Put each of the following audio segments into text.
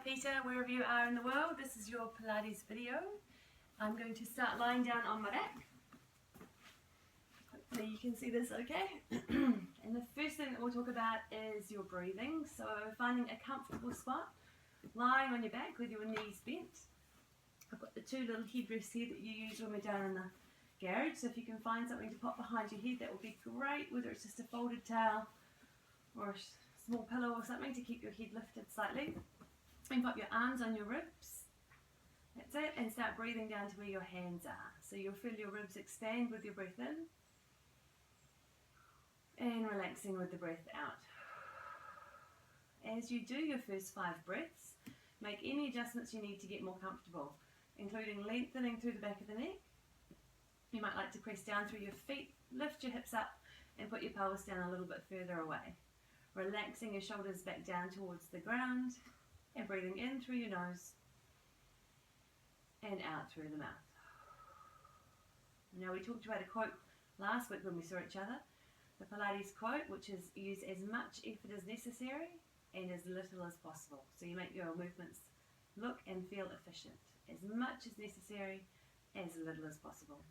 Peter, wherever you are in the world. This is your Pilates video. I'm going to start lying down on my back. Hopefully you can see this okay. And the first thing that we'll talk about is your breathing. So finding a comfortable spot, lying on your back with your knees bent. I've got the two little headrests here that you use when we're down in the garage. So if you can find something to pop behind your head, that would be great, whether it's just a folded towel or a small pillow or something to keep your head lifted slightly. And pop your arms on your ribs. That's it. And start breathing down to where your hands are. So you'll feel your ribs expand with your breath in. And relaxing with the breath out. As you do your first 5 breaths, make any adjustments you need to get more comfortable, including lengthening through the back of the neck. You might like to press down through your feet, lift your hips up, and put your pelvis down a little bit further away. Relaxing your shoulders back down towards the ground. And breathing in through your nose and out through the mouth. Now we talked about a quote last week when we saw each other. The Pilates quote, which is use as much effort as necessary and as little as possible. So you make your movements look and feel efficient. As much as necessary, as little as possible.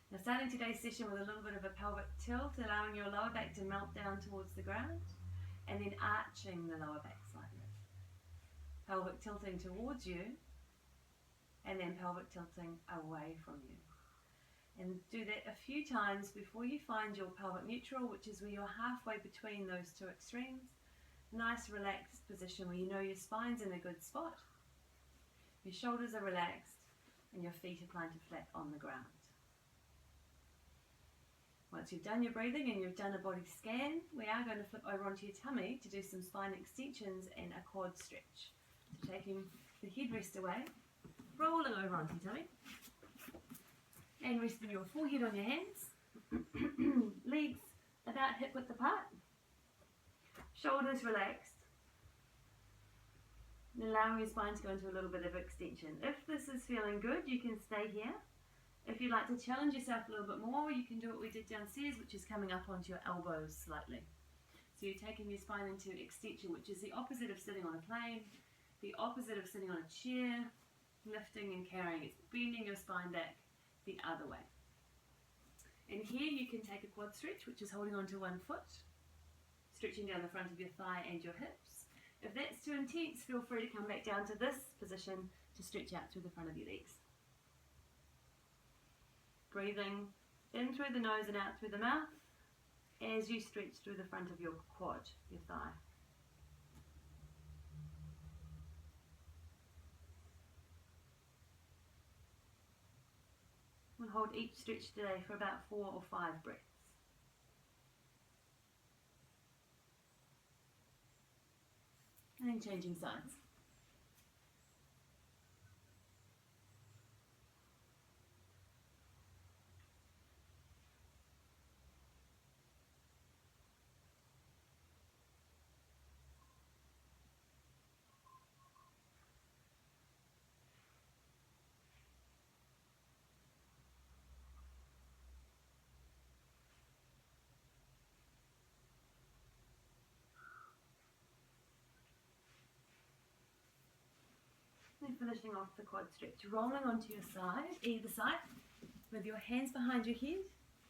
Now starting today's session with a little bit of a pelvic tilt, allowing your lower back to melt down towards the ground and then arching the lower back slightly. Pelvic tilting towards you, and then pelvic tilting away from you. And do that a few times before you find your pelvic neutral, which is where you're halfway between those two extremes. Nice relaxed position where you know your spine's in a good spot, your shoulders are relaxed, and your feet are planted flat on the ground. Once you've done your breathing and you've done a body scan, we are going to flip over onto your tummy to do some spine extensions and a quad stretch. So taking the headrest away, rolling over onto your tummy, and resting your forehead on your hands, legs about hip width apart, shoulders relaxed, and allowing your spine to go into a little bit of extension. If this is feeling good, you can stay here. If you'd like to challenge yourself a little bit more, you can do what we did downstairs, which is coming up onto your elbows slightly. So you're taking your spine into extension, which is the opposite of sitting on a plane, the opposite of sitting on a chair, lifting and carrying. It's bending your spine back the other way. And here you can take a quad stretch, which is holding onto one foot, stretching down the front of your thigh and your hips. If that's too intense, feel free to come back down to this position to stretch out through the front of your legs. Breathing in through the nose and out through the mouth as you stretch through the front of your quad, your thigh. We'll hold each stretch today for about 4 or 5 breaths. And then changing sides. And finishing off the quad stretch, rolling onto your side, either side, with your hands behind your head,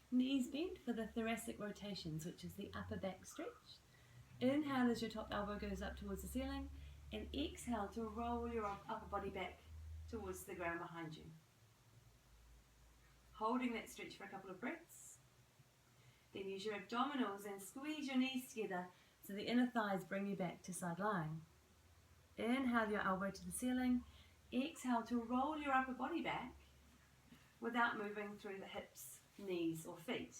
knees bent for the thoracic rotations, which is the upper back stretch. Inhale as your top elbow goes up towards the ceiling, and exhale to roll your upper body back towards the ground behind you. Holding that stretch for a couple of breaths. Then use your abdominals and squeeze your knees together so the inner thighs bring you back to side lying. Inhale your elbow to the ceiling. Exhale to roll your upper body back without moving through the hips, knees or feet.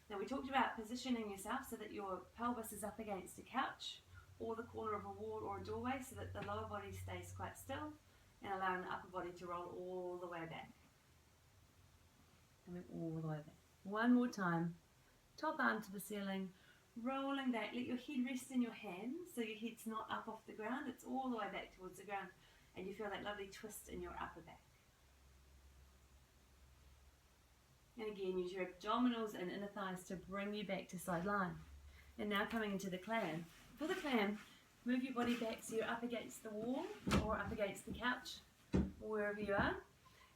Now we talked about positioning yourself so that your pelvis is up against a couch or the corner of a wall or a doorway so that the lower body stays quite still and allowing the upper body to roll all the way back. Coming all the way back. One more time. Top arm to the ceiling. Rolling back, let your head rest in your hands so your head's not up off the ground, it's all the way back towards the ground and you feel that lovely twist in your upper back. And again, use your abdominals and inner thighs to bring you back to side lying. And now coming into the clam. For the clam, Move your body back so you're up against the wall or up against the couch or wherever you are.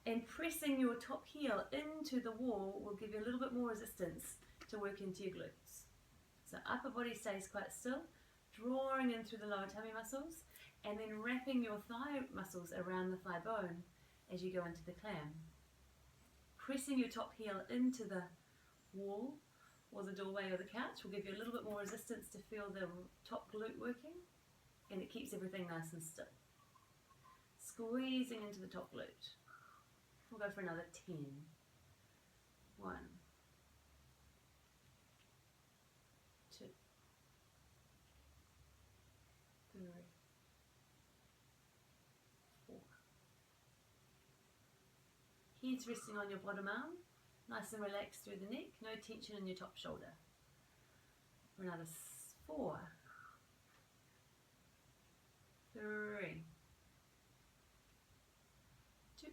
And pressing your top heel into the wall will give you a little bit more resistance to work into your glutes. So upper body stays quite still, drawing in through the lower tummy muscles, and then wrapping your thigh muscles around the thigh bone as you go into the clam. Pressing your top heel into the wall or the doorway or the couch will give you a little bit more resistance to feel the top glute working, and it keeps everything nice and still. Squeezing into the top glute. We'll go for another 10. 1, 2, 3, 4. Head's resting on your bottom arm, nice and relaxed through the neck, no tension in your top shoulder. For another 4, 3, 2,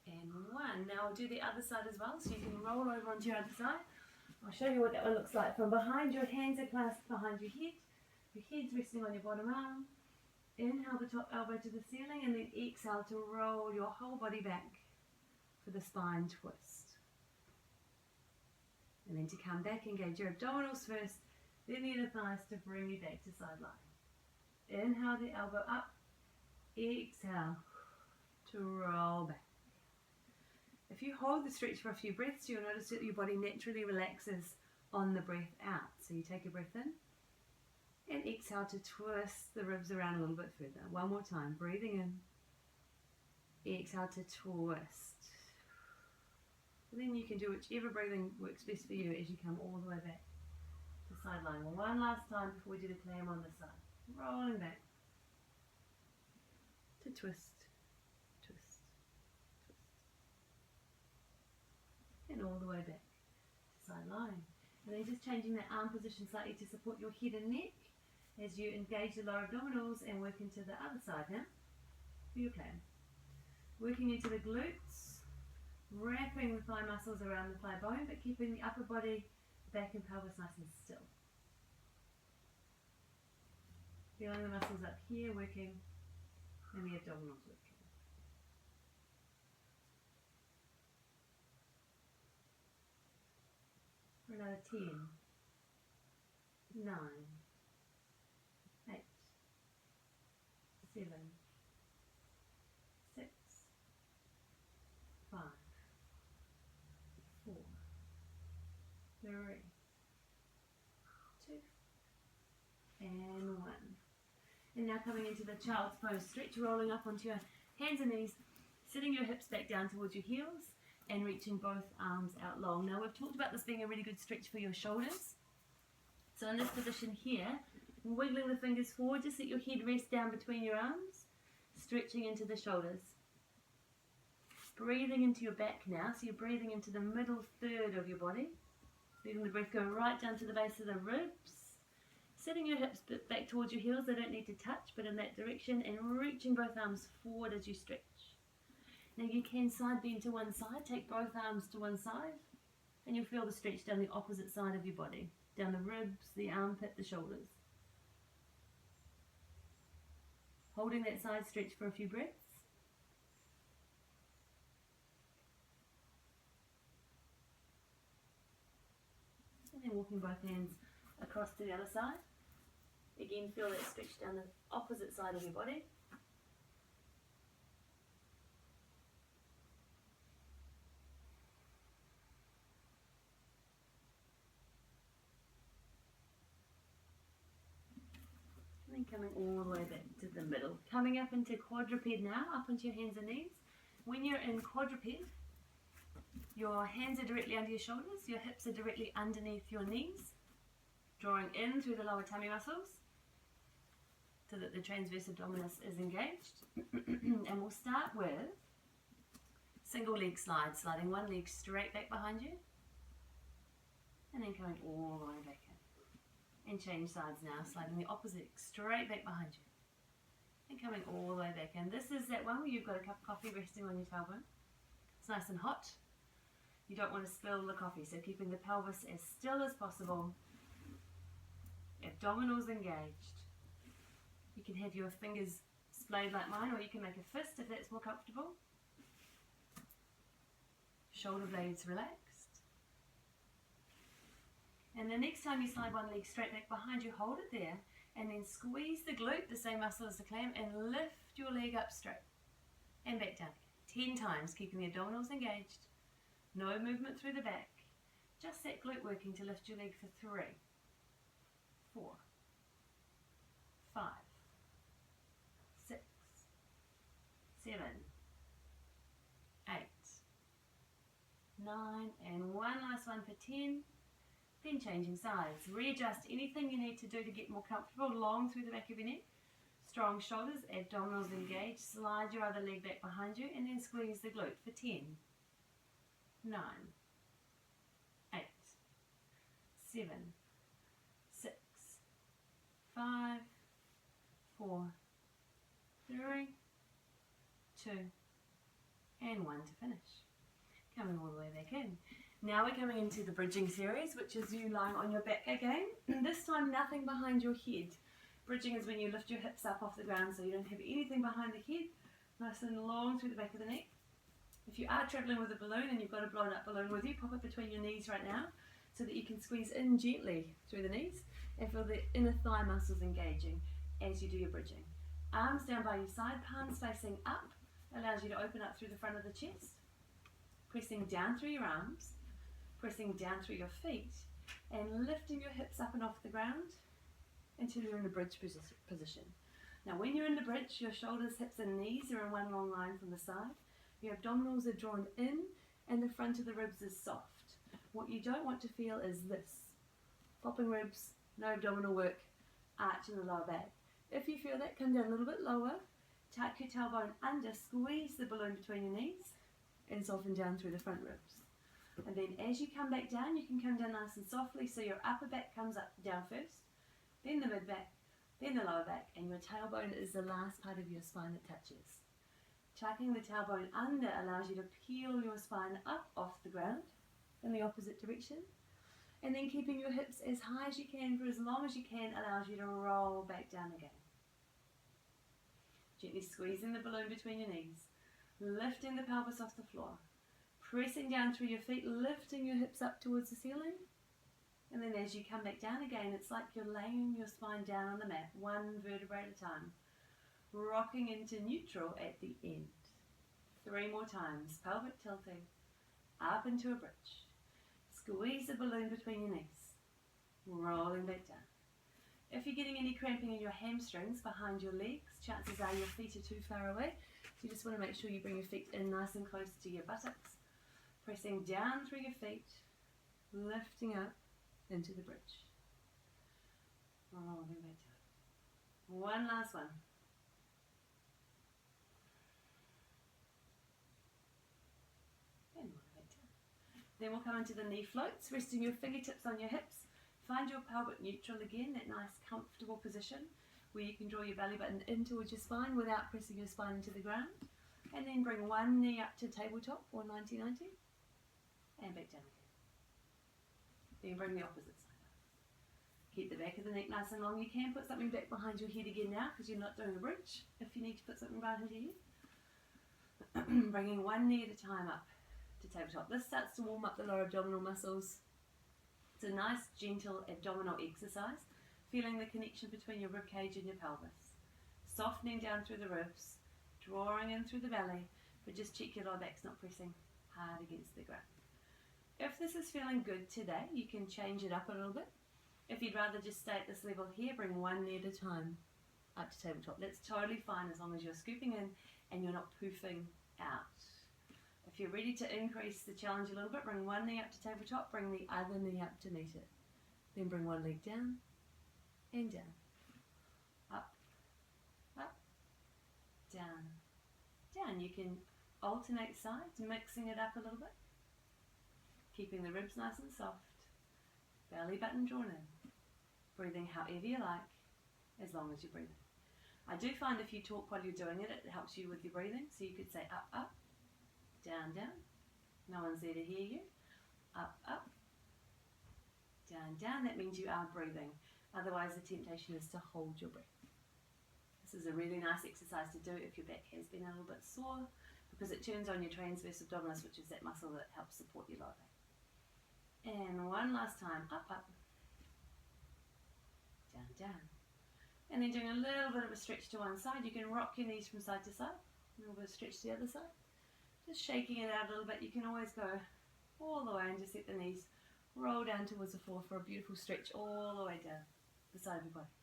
and 1. Now I'll do the other side as well, so you can roll over onto your other side. I'll show you what that one looks like. From behind, your hands are clasped behind your head's resting on your bottom arm. Inhale the top elbow to the ceiling, and then exhale to roll your whole body back for the spine twist. And then to come back, engage your abdominals first, then the inner thighs to bring you back to side lying. Inhale the elbow up, exhale to roll back. If you hold the stretch for a few breaths, you'll notice that your body naturally relaxes on the breath out. So you take a breath in and exhale to twist the ribs around a little bit further. One more time, breathing in, exhale to twist. And then you can do whichever breathing works best for you as you come all the way back to side lying. One last time before we do the clam on this side. Rolling back to twist, twist, twist. And all the way back to side lying. And then just changing that arm position slightly to support your head and neck as you engage the lower abdominals and work into the other side now for your clam. Working into the glutes, wrapping the thigh muscles around the thigh bone, but keeping the upper body, back and pelvis nice and still. Feeling the muscles up here working and the abdominals working. For another 10, 9, 8, 7, 6, 5, 4, 3, 2, and 1. And now coming into the child's pose stretch, rolling up onto your hands and knees, sitting your hips back down towards your heels and reaching both arms out long. Now we've talked about this being a really good stretch for your shoulders. So in this position here, wiggling the fingers forward, just let your head rest down between your arms, stretching into the shoulders. Breathing into your back now, so you're breathing into the middle third of your body, letting the breath go right down to the base of the ribs. Setting your hips back towards your heels, they don't need to touch, but in that direction, and reaching both arms forward as you stretch. Now you can side bend to one side, take both arms to one side, and you'll feel the stretch down the opposite side of your body, down the ribs, the armpit, the shoulders. Holding that side stretch for a few breaths. And then walking both hands across to the other side. Again, feel that stretch down the opposite side of your body. And then coming all the way back to the middle. Coming up into quadruped now, up onto your hands and knees. When you're in quadruped, your hands are directly under your shoulders, your hips are directly underneath your knees, drawing in through the lower tummy muscles so that the transverse abdominis is engaged. And we'll start with single leg slide, sliding one leg straight back behind you and then coming all the way back in. And change sides now, sliding the opposite straight back behind you and coming all the way back in. This is that one where you've got a cup of coffee resting on your tailbone. It's nice and hot. You don't want to spill the coffee, so keeping the pelvis as still as possible abdominals engaged. You can have your fingers splayed like mine, or you can make a fist if that's more comfortable. Shoulder blades relaxed. And the next time you slide one leg straight back behind you, hold it there, and then squeeze the glute, the same muscle as the clam, and lift your leg up straight and back down. 10 times, keeping the abdominals engaged. No movement through the back. Just that glute working to lift your leg for 3, 4, 5, 6, 7, 8, 9, and one last one for 10. Then changing sides. Readjust anything you need to do to get more comfortable. Long through the back of your neck. Strong shoulders, abdominals engaged. Slide your other leg back behind you and then squeeze the glute for 10, 9, 8, 7, 6, 5, 4, 3, 2, and 1 to finish. Coming all the way back in. Now we're coming into the bridging series, which is you lying on your back again. This time nothing behind your head. Bridging is when you lift your hips up off the ground so you don't have anything behind the head. Nice and long through the back of the neck. If you are travelling with a balloon and you've got a blown up balloon with you, pop it between your knees right now so that you can squeeze in gently through the knees and feel the inner thigh muscles engaging as you do your bridging. Arms down by your side, palms facing up, allows you to open up through the front of the chest. Pressing down through your arms, pressing down through your feet, and lifting your hips up and off the ground until you're in a bridge position. Now when you're in the bridge, your shoulders, hips and knees are in one long line from the side. Your abdominals are drawn in and the front of the ribs is soft. What you don't want to feel is this. Flopping ribs, no abdominal work, arch in the lower back. If you feel that, come down a little bit lower, tuck your tailbone under, squeeze the balloon between your knees and soften down through the front ribs. And then as you come back down, you can come down nice and softly so your upper back comes up down first, then the mid back, then the lower back, and your tailbone is the last part of your spine that touches. Tucking the tailbone under allows you to peel your spine up off the ground in the opposite direction, and then keeping your hips as high as you can for as long as you can allows you to roll back down again. Gently squeezing the balloon between your knees, lifting the pelvis off the floor, pressing down through your feet, lifting your hips up towards the ceiling. And then as you come back down again, it's like you're laying your spine down on the mat, one vertebra at a time, rocking into neutral at the end. 3 more times, pelvic tilting, up into a bridge. Squeeze the balloon between your knees, rolling back down. If you're getting any cramping in your hamstrings behind your legs, chances are your feet are too far away. So you just want to make sure you bring your feet in nice and close to your buttocks. Pressing down through your feet, lifting up into the bridge. Rolling back down. One last one. And roll back down. Then we'll come into the knee floats, resting your fingertips on your hips. Find your pelvic neutral again, that nice comfortable position where you can draw your belly button in towards your spine without pressing your spine into the ground. And then bring one knee up to tabletop or 90-90 and back down again. Then bring the opposite side up. Keep the back of the neck nice and long. You can put something back behind your head again now because you're not doing a bridge if you need to put something behind your head. Bringing one knee at a time up to tabletop. This starts to warm up the lower abdominal muscles. It's a nice gentle abdominal exercise, feeling the connection between your rib cage and your pelvis. Softening down through the ribs, drawing in through the belly, but just check your lower back's not pressing hard against the ground. If this is feeling good today, you can change it up a little bit. If you'd rather just stay at this level here, bring one knee at a time up to tabletop. That's totally fine as long as you're scooping in and you're not poofing out. If you're ready to increase the challenge a little bit, bring one knee up to tabletop, bring the other knee up to meet it. Then bring one leg down and down. Up, up, down, down. You can alternate sides, mixing it up a little bit. Keeping the ribs nice and soft. Belly button drawn in. Breathing however you like, as long as you're breathing. I do find if you talk while you're doing it, it helps you with your breathing. So you could say up, up, down, down. No one's there to hear you. Up, up, down, down. That means you are breathing. Otherwise, the temptation is to hold your breath. This is a really nice exercise to do if your back has been a little bit sore, because it turns on your transverse abdominis, which is that muscle that helps support your lower back. And one last time, up, up, down, down. And then doing a little bit of a stretch to one side. You can rock your knees from side to side, a little bit of stretch to the other side. Just shaking it out a little bit. You can always go all the way and just let the knees roll down towards the floor for a beautiful stretch all the way down the side of your body.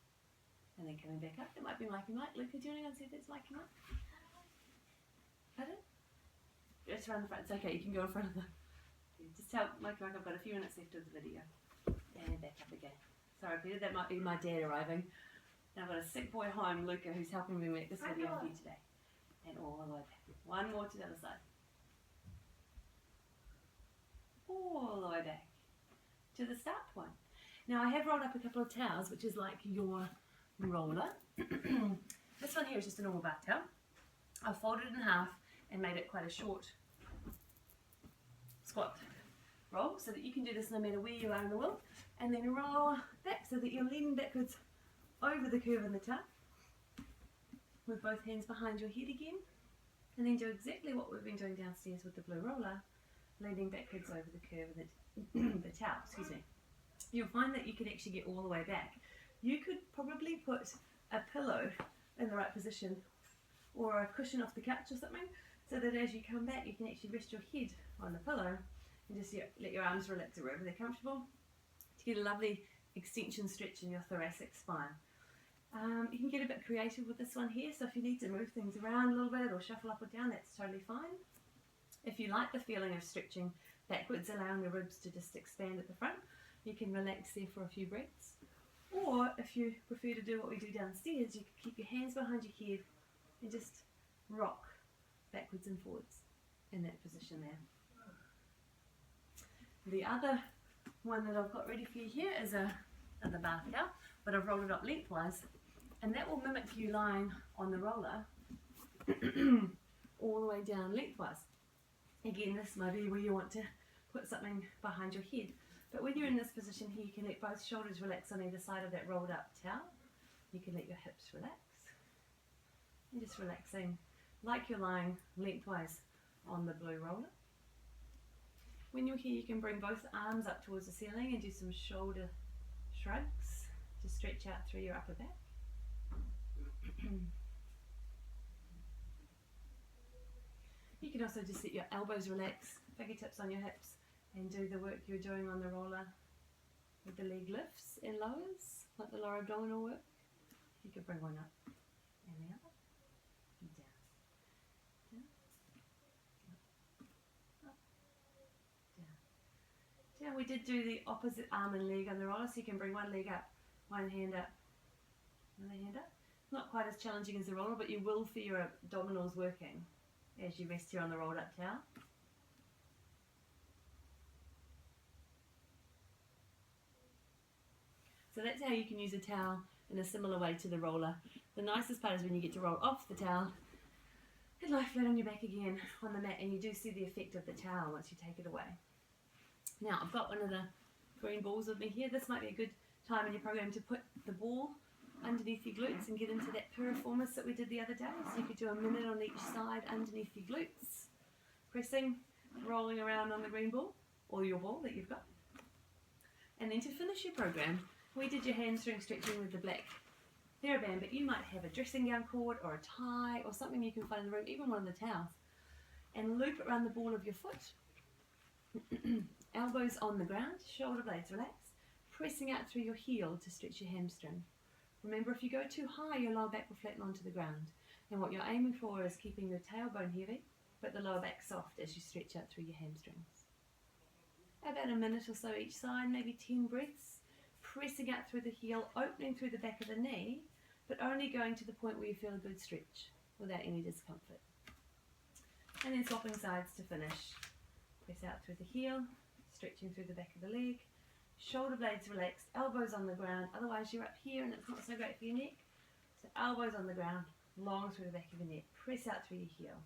And then coming back up. That might be Mikey Mike. Luca, do you want to go and see if that's Mikey Mike? Pardon? Just around the front. It's okay, you can go in front of the... Just tell Mikey Mike I've got a few minutes left of the video. And back up again. Sorry Peter, that might be my dad arriving. Now I've got a sick boy home, Luca, who's helping me make this video for you today. And all the way back. One more to the other side. All the way back to the start point. Now I have rolled up a couple of towels, which is like your roller. This one here is just a normal bath towel. I've folded it in half and made it quite a short squat roll, so that you can do this no matter where you are in the world, and then roll back so that you're leaning backwards over the curve in the towel with both hands behind your head again, and then do exactly what we've been doing downstairs with the blue roller, leaning backwards over the curve of the towel, excuse me. You'll find that you can actually get all the way back. You could probably put a pillow in the right position or a cushion off the couch or something, so that as you come back you can actually rest your head on the pillow and just let your arms relax wherever they're comfortable to get a lovely extension stretch in your thoracic spine. You can get a bit creative with this one here, so if you need to move things around a little bit or shuffle up or down, that's totally fine. If you like the feeling of stretching backwards, allowing the ribs to just expand at the front, you can relax there for a few breaths. Or if you prefer to do what we do downstairs, you can keep your hands behind your head and just rock backwards and forwards in that position there. The other one that I've got ready for you here is another bath towel, but I've rolled it up lengthwise, and that will mimic you lying on the roller all the way down lengthwise. Again, this might be where you want to put something behind your head, but when you're in this position here, you can let both shoulders relax on either side of that rolled up towel. You can let your hips relax, and just relaxing like you're lying lengthwise on the blue roller. When you're here, you can bring both arms up towards the ceiling and do some shoulder shrugs to stretch out through your upper back. You can also just let your elbows relax, fingertips on your hips, and do the work you're doing on the roller with the leg lifts and lowers, like the lower abdominal work. You could bring one up and the other, and down, down, up, down. Yeah, we did do the opposite arm and leg on the roller, so you can bring one leg up, one hand up, another hand up. Not quite as challenging as the roller, but you will feel your abdominals working as you rest here on the rolled up towel. So that's how you can use a towel in a similar way to the roller. The nicest part is when you get to roll off the towel and lie flat on your back again on the mat, and you do see the effect of the towel once you take it away. Now I've got one of the green balls with me here. This might be a good time in your program to put the ball underneath your glutes and get into that piriformis that we did the other day. So you could do a minute on each side underneath your glutes, pressing, rolling around on the green ball or your ball that you've got. And then to finish your program, we did your hamstring stretching with the black TheraBand, but you might have a dressing gown cord or a tie or something you can find in the room, even one of the towels, and loop it around the ball of your foot. Elbows on the ground, shoulder blades relaxed, pressing out through your heel to stretch your hamstring. Remember, if you go too high, your lower back will flatten onto the ground. And what you're aiming for is keeping your tailbone heavy, but the lower back soft as you stretch out through your hamstrings. About a minute or so each side, maybe 10 breaths, pressing out through the heel, opening through the back of the knee, but only going to the point where you feel a good stretch without any discomfort. And then swapping sides to finish. Press out through the heel, stretching through the back of the leg, shoulder blades relaxed, elbows on the ground, otherwise you're up here and it's not so great for your neck. So elbows on the ground, long through the back of your neck, press out through your heel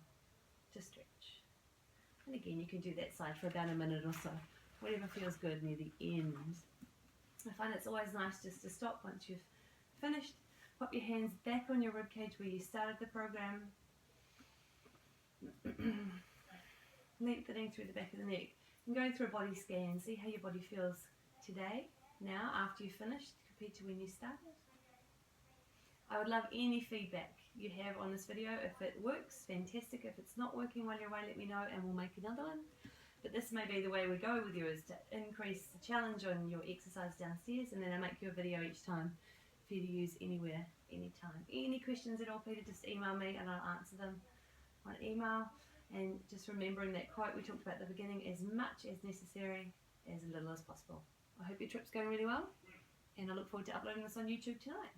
to stretch. And again, you can do that side for about a minute or so, whatever feels good near the end. I find it's always nice just to stop once you've finished. Pop your hands back on your ribcage where you started the program. Lengthening through the back of the neck. And going through a body scan. See how your body feels today, now, after you finished, compared to when you started. I would love any feedback you have on this video. If it works, fantastic. If it's not working while you're away, let me know and we'll make another one. But this may be the way we go with you, is to increase the challenge on your exercise downstairs, and then I make you a video each time for you to use anywhere, anytime. Any questions at all, Peter, just email me and I'll answer them on email. And just remembering that quote we talked about at the beginning, as much as necessary, as little as possible. I hope your trip's going really well, and I look forward to uploading this on YouTube tonight.